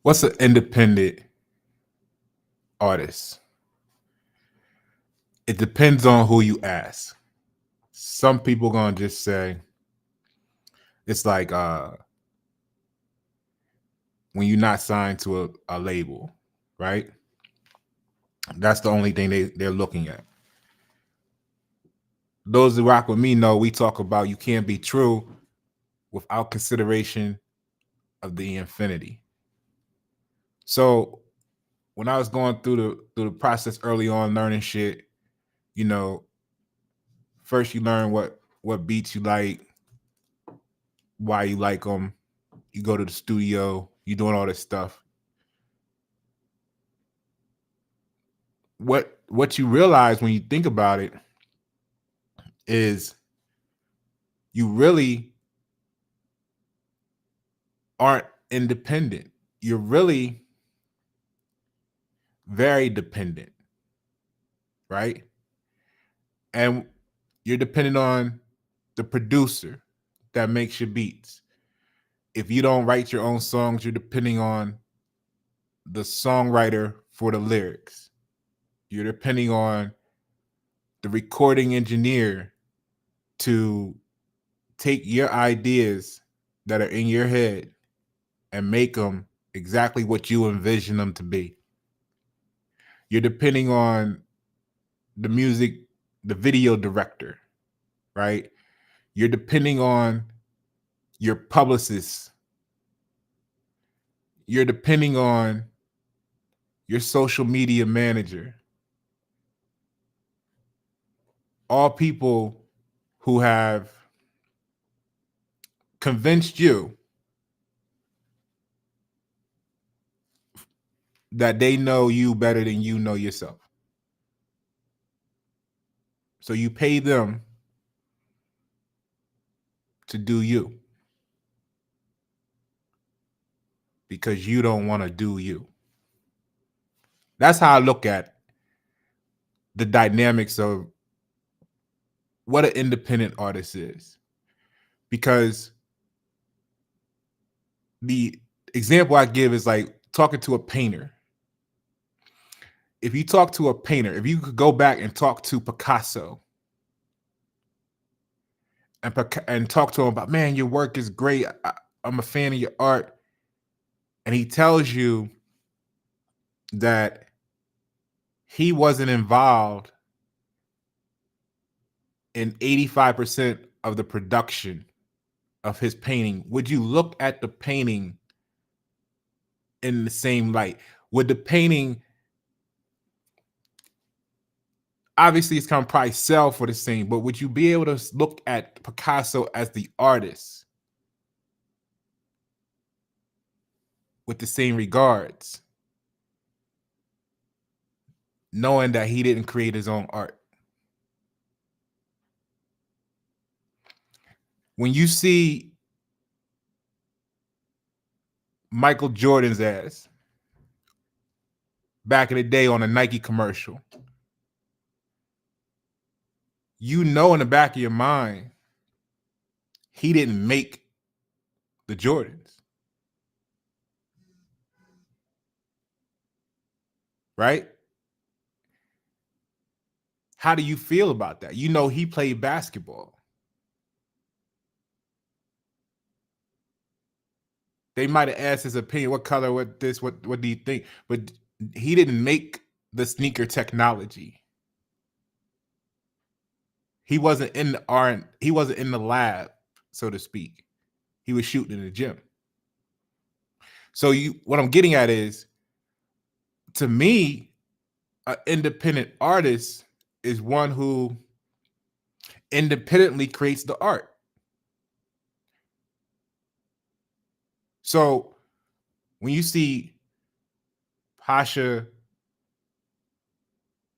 What's an independent artist? It depends on who you ask. Some people gonna just say it's like when you're not signed to a label, right? That's the only thing they're looking at. Those who rock with me know we talk about you can't be true without consideration of the infinity. So when I was going through the process early on, learning shit, you know, first you learn what beats you like, why you like them. You go to the studio, you doing all this stuff. What you realize when you think about it is you really aren't independent. You're really very dependent, right? And you're dependent on the producer that makes your beats. If you don't write your own songs, you're depending on the songwriter for the lyrics. You're depending on the recording engineer to take your ideas that are in your head and make them exactly what you envision them to be. You're depending on the music, the video director, right? You're depending on your publicist. You're depending on your social media manager. All people who have convinced you that they know you better than you know yourself. So you pay them to do you because you don't want to do you. That's how I look at the dynamics of what an independent artist is. Because the example I give is like talking to a painter. If you talk to a painter, if you could go back and talk to Picasso and talk to him about, man, your work is great. I'm a fan of your art. And he tells you that he wasn't involved in 85% of the production of his painting. Would you look at the painting in the same light? Would the painting, obviously it's going to probably sell for the same, but would you be able to look at Picasso as the artist with the same regards, knowing that he didn't create his own art? When you see Michael Jordan's ass back in the day on a Nike commercial, you know in the back of your mind, he didn't make the Jordans. Right? How do you feel about that? You know he played basketball. They might have asked his opinion, what color, what this, what do you think? But he didn't make the sneaker technology. He wasn't in the R, he wasn't in the lab, so to speak. He was shooting in the gym. So what I'm getting at is, to me, an independent artist is one who independently creates the art. So when you see Pasha,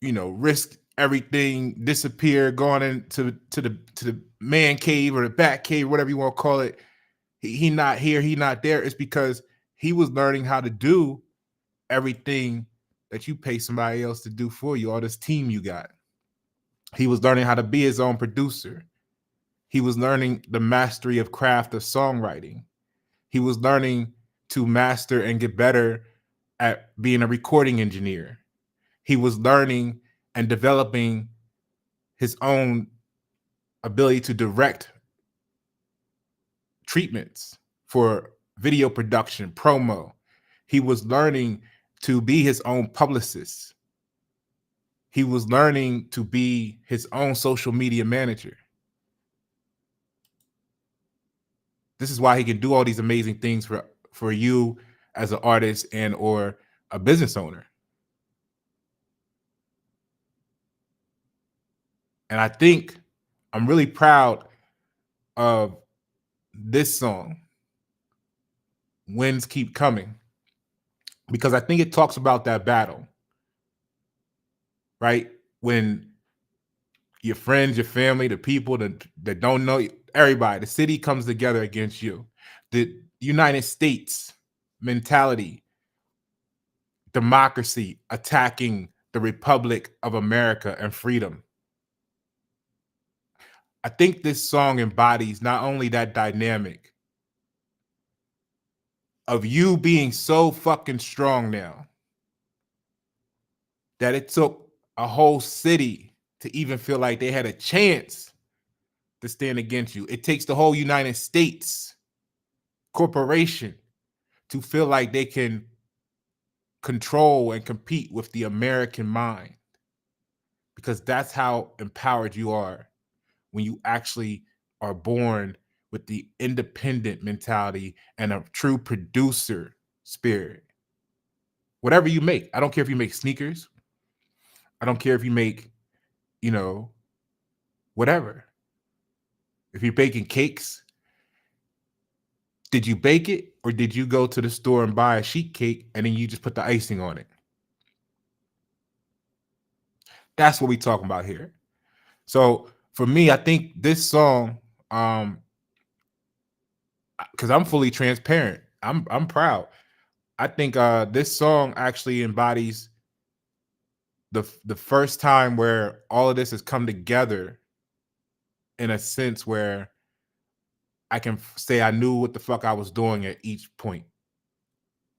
risk everything, disappear, going into the man cave or the bat cave, whatever you want to call it, he not here, he not there. It's because he was learning how to do everything that you pay somebody else to do for you, all this team you got. He was learning how to be his own producer. He was learning the mastery of craft of songwriting. He was learning to master and get better at being a recording engineer. He was learning and developing his own ability to direct treatments for video production, promo. He was learning to be his own publicist. He was learning to be his own social media manager. This is why he can do all these amazing things for you as an artist and or a business owner. And I think I'm really proud of this song, Winds Keep Coming, because I think it talks about that battle, right? When your friends, your family, the people that don't know you, everybody, the city comes together against you. The United States mentality, democracy attacking the Republic of America and freedom. I think this song embodies not only that dynamic of you being so fucking strong now that it took a whole city to even feel like they had a chance to stand against you. It takes the whole United States corporation to feel like they can control and compete with the American mind, because that's how empowered you are when you actually are born with the independent mentality and a true producer spirit. Whatever you make, I don't care if you make sneakers, I don't care if you make, whatever. If you're baking cakes, did you bake it or did you go to the store and buy a sheet cake and then you just put the icing on it? That's what we're talking about here. So for me, I think this song, because I'm fully transparent, I'm proud. I think this song actually embodies the first time where all of this has come together in a sense where I can say I knew what the fuck I was doing at each point.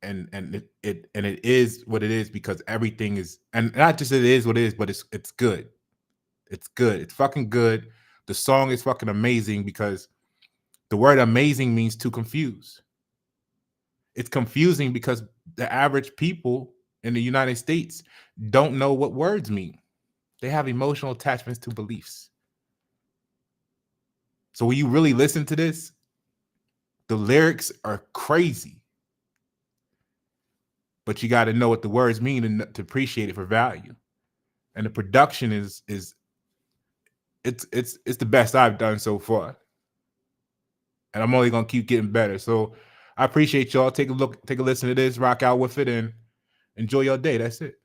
And it is what it is because everything is, and not just it is what it is, but it's good. It's good. It's fucking good. The song is fucking amazing because the word amazing means to confuse. It's confusing because the average people in the United States don't know what words mean. They have emotional attachments to beliefs. So when you really listen to this, the lyrics are crazy. But you got to know what the words mean and to appreciate it for value. And the production is it's the best I've done so far. And I'm only gonna keep getting better. So I appreciate y'all. Take a look, take a listen to this, rock out with it, and enjoy your day. That's it.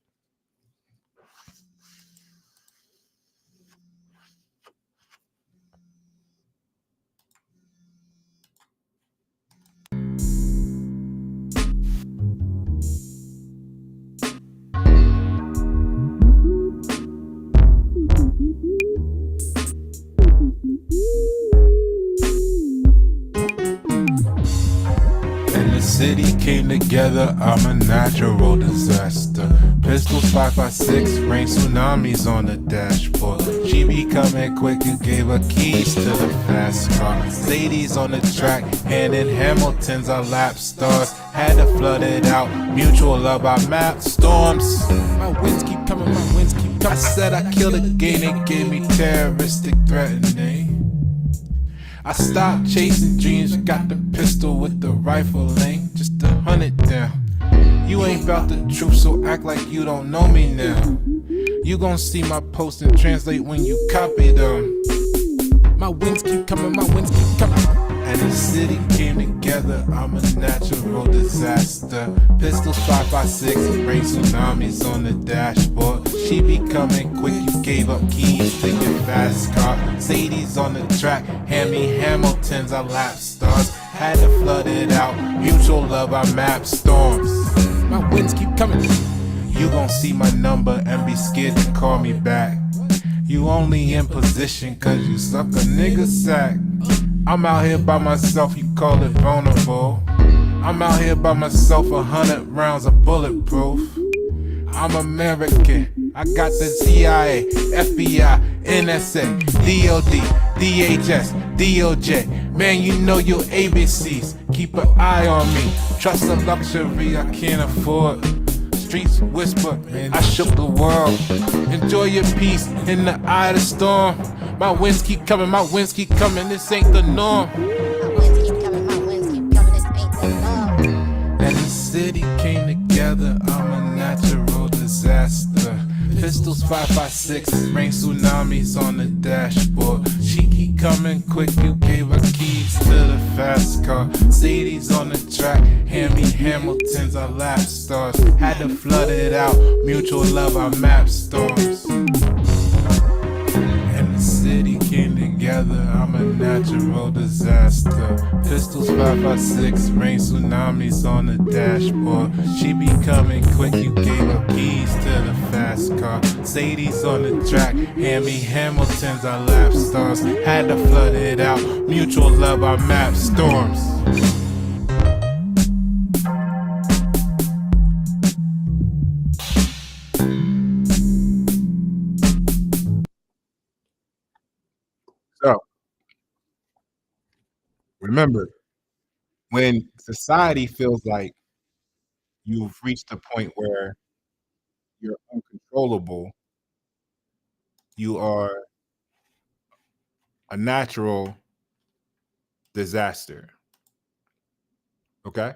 City came together, I'm a natural disaster. Pistols 5.56, rain tsunamis on the dashboard. She be coming quick, you gave her keys to the fast car. Ladies on the track, handing Hamiltons our lap stars. Had to flood it out, mutual love, I map storms. My winds keep coming, my winds keep coming. I said I killed a game, they gave me terroristic threatening. I stopped chasing dreams, got the pistol with the rifling, just to hunt it down. You ain't about the truth, so act like you don't know me now. You gon' see my post and translate when you copy them. My winds keep coming, my winds keep coming. And the city came together, I'm a natural disaster. Pistols 5.56, rain tsunamis on the dashboard. She be coming quick, you gave up keys to your fast car. Sadie's on the track, hand me Hamiltons, I lap stars. Had to flood it out, mutual love, I map storms. My winds keep coming. You gon' see my number and be scared to call me back. You only in position cause you suck a nigga sack. I'm out here by myself, you call it vulnerable. I'm out here by myself, 100 rounds of bulletproof. I'm American. I got the CIA, FBI, NSA, DOD, DHS, DOJ. Man, you know your ABCs. Keep an eye on me. Trust a luxury I can't afford. Streets whisper, I shook the world. Enjoy your peace in the eye of the storm. My winds keep coming, my winds keep coming. This ain't the norm. And the city came together, I'm a natural disaster. Pistols 5.56, rain tsunamis on the dashboard. She keep coming quick, you gave her keys to the fast car. Sadie's on the track, hand me Hamiltons, our lap stars. Had to flood it out, mutual love, our map storms. And the city came together, I'm a natural disaster. Pistols 5.56, rain tsunamis on the dashboard. She be coming quick, you gave her keys to the fast car. Sadie's on the track, hand me Hamiltons, our lap stars. Had to flood it out, mutual love, our map storms. So remember, when society feels like you've reached a point where you're uncontrollable, you are a natural disaster. Okay?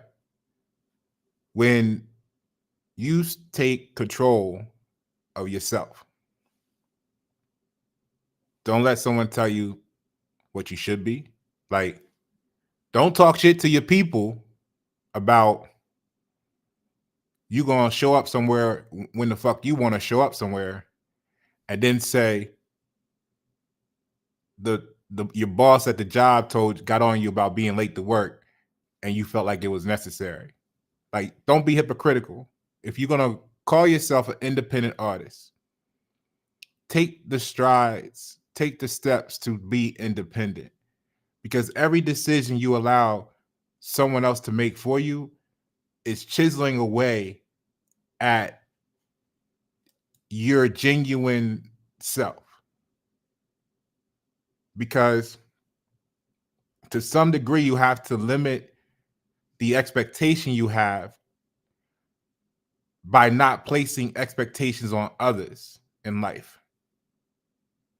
When you take control of yourself, don't let someone tell you what you should be. Like, don't talk shit to your people about you gonna show up somewhere when the fuck you want to show up somewhere, and then say the your boss at the job got on you about being late to work, and you felt like it was necessary. Like, don't be hypocritical. If you're gonna call yourself an independent artist, take the strides, take the steps to be independent. Because every decision you allow someone else to make for you is chiseling away at your genuine self. Because to some degree, you have to limit the expectation you have by not placing expectations on others in life,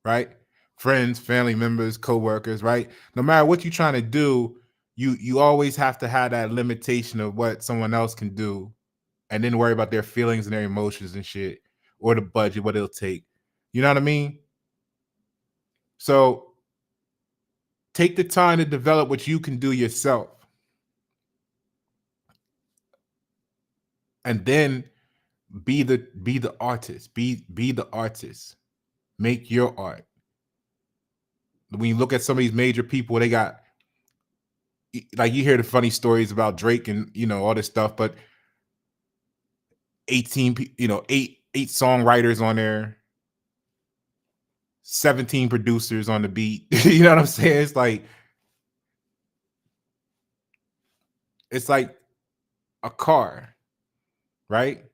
right? Friends, family members, coworkers, right? No matter what you're trying to do, you always have to have that limitation of what someone else can do, and then worry about their feelings and their emotions and shit, or the budget, what it'll take. You know what I mean? So take the time to develop what you can do yourself, and then be the artist. Be the artist. Make your art. When you look at some of these major people, they got, like, you hear the funny stories about Drake and all this stuff, but 18 eight songwriters on there, 17 producers on the beat. You know what I'm saying? It's like a car, right?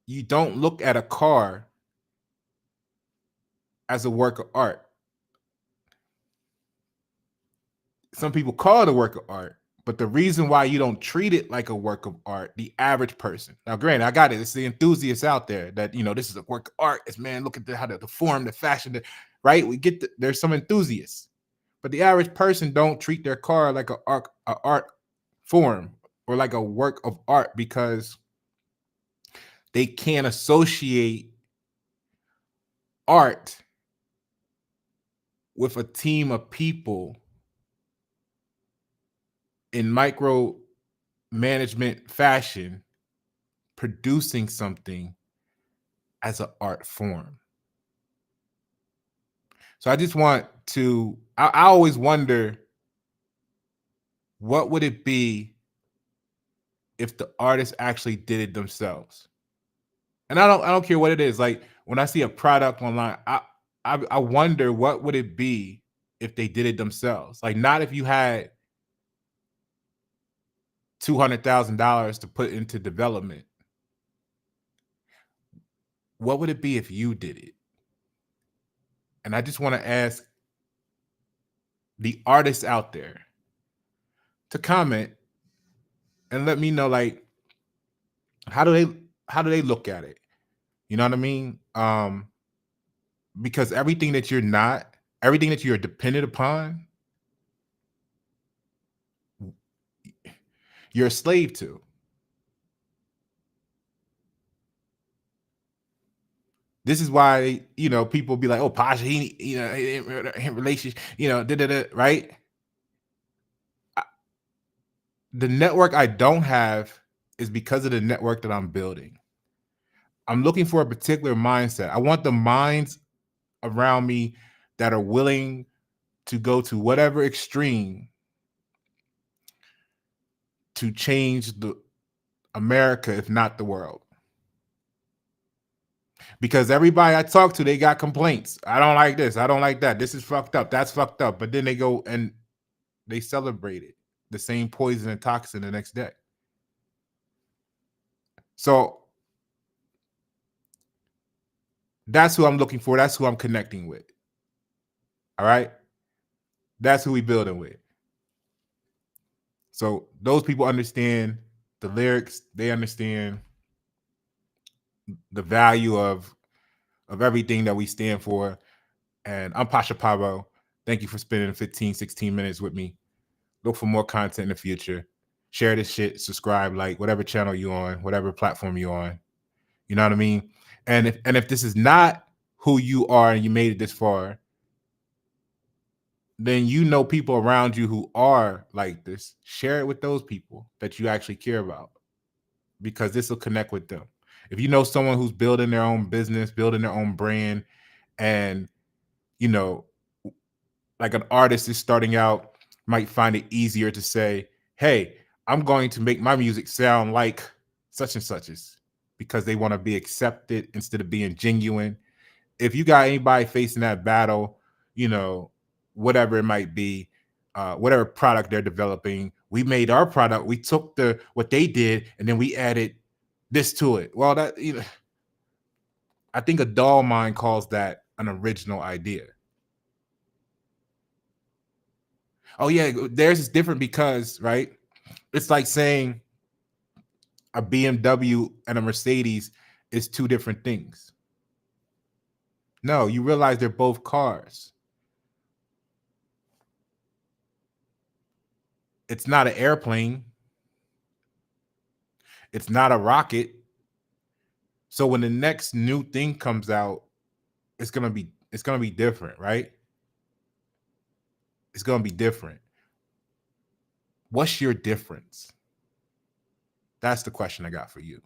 You don't look at a car as a work of art. Some people call it a work of art, but the reason why you don't treat it like a work of art, the average person. Now, granted, I got it. It's the enthusiasts out there that this is a work of art. It's, man, look at how the form, the fashion, right? There's some enthusiasts, but the average person don't treat their car like a art form or like a work of art, because they can't associate art with a team of people in micro management fashion producing something as an art form. So I just want to, I always wonder, what would it be if the artists actually did it themselves? And I don't care what it is. Like, when I see a product online, I wonder, what would it be if they did it themselves? Like, not if you had $200,000 to put into development, what would it be if you did it? And I just want to ask the artists out there to comment and let me know, like, how do they look at it? You know what I mean? Because everything that you're dependent upon, you're a slave to. This is why, people be like, "Oh, Pasha, he, in relationship, right?" The network I don't have is because of the network that I'm building. I'm looking for a particular mindset. I want the minds around me that are willing to go to whatever extreme to change the America, if not the world. Because everybody I talk to, they got complaints. I don't like this. I don't like that. This is fucked up. That's fucked up. But then they go and they celebrate it. The same poison and toxin the next day. So that's who I'm looking for. That's who I'm connecting with. All right. That's who we building with. So those people understand the lyrics. They understand the value of everything that we stand for. And I'm Pasha Paroh. Thank you for spending 15, 16 minutes with me. Look for more content in the future. Share this shit, subscribe, like whatever channel you on, whatever platform you on. You know what I mean? And if this is not who you are and you made it this far, then people around you who are like this. Share it with those people that you actually care about, because this will connect with them. If you know someone who's building their own business, building their own brand, and like an artist is starting out, might find it easier to say, hey, I'm going to make my music sound like such and such is, because they want to be accepted instead of being genuine. If you got anybody facing that battle, whatever it might be, whatever product they're developing, we made our product, we took what they did and then we added this to it. Well, that, I think a dull mind calls that an original idea. Oh yeah, theirs is different because, right? It's like saying a BMW and a Mercedes is two different things. No, you realize they're both cars. It's not an airplane. It's not a rocket. So when the next new thing comes out, it's gonna be different, right? It's gonna be different. What's your difference? That's the question I got for you.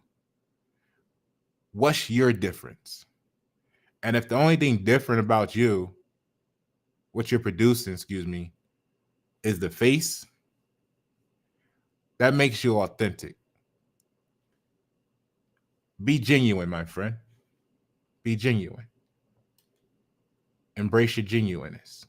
What's your difference? And if the only thing different about you, what you're producing, is the face, that makes you authentic. Be genuine, my friend. Be genuine. Embrace your genuineness.